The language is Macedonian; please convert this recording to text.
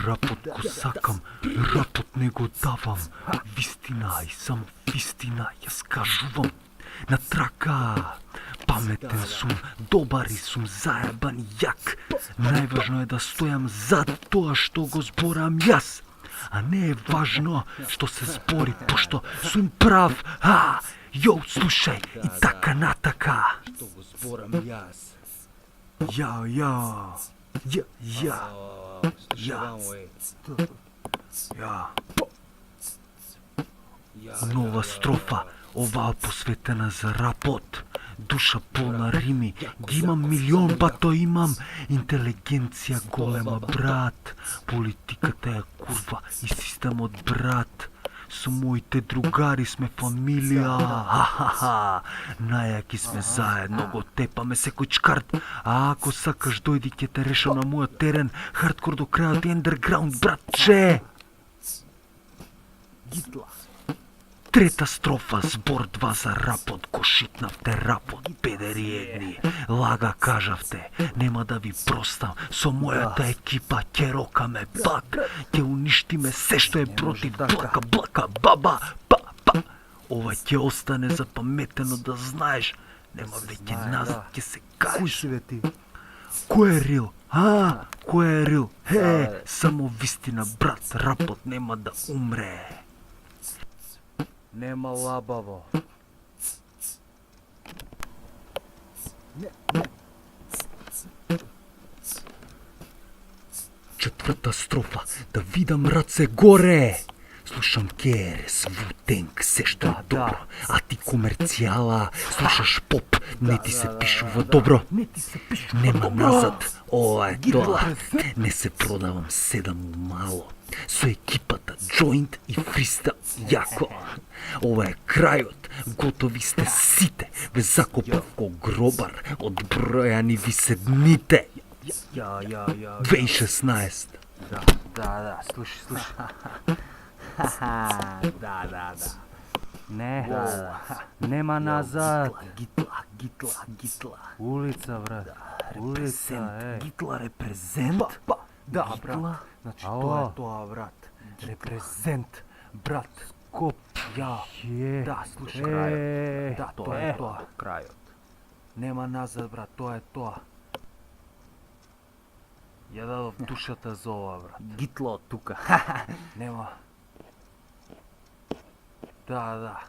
Рапот го сакам, рапот не го давам. Вистина и само вистина ја скажувам. На трака, паметен сум, добар и сум заебан и јак. Најважно е да стојам за тоа што го зборам јас. А не е важно што се збори, пошто сум прав. Јоу, слушај, и така натака. Што го зборам јас. Ја. Нова строфа, оваа посветена за рапот. Душа полна рими, ги имам милион, па то имам интелигенција голема, брат. Политиката е курва и системот, брат. Со моите другари сме фамилија. Најаки сме заедно, го тепаме секој чкарт. А ако сакаш дојди ќе те решам на мојот терен. Хардкор до крајот и ендерграунд, братче. Гитла. Трета строфа, збор 2 за рапот, го шитнавте рапот, педери едни. Лага кажавте, нема да ви простам, со мојата екипа ќе рокаме пак. Ќе уништиме се што е против, блака, баба, па. Ова ќе остане запаметено, да знаеш, нема веќе назад, ќе се кажеш. Кој си бе ти? Кој е рил? Кој е рил? Само вистина, брат, рапот нема да умре. Нема лабаво. Четврта строфа, да видам раце горе. Слушам КРС, Вутенг, се што е добро. А ти комерцијала, слушаш поп, не ти се пишува добро. Нема назад, ова е тоа. Не се продавам, седам мало. Со екипата Joint и Фристайл, јако. Ова е крајот, готови сте сите. Ве закопав ко гробар, одбројани ви се дните. 2016. Да, слушай. Да. Не, нема назад. Гитла. Улица, брат. Улица, Гитла репрезент. Да, брат. Значи тоа, брат. Репрезент, брат. Коп, Да, слушай, крајот. Да, тоа е тоа, крајот. Нема назад, брат, тоа е тоа. Ја дадов душата за ова, брат. Гитла од тука. Нема. Да.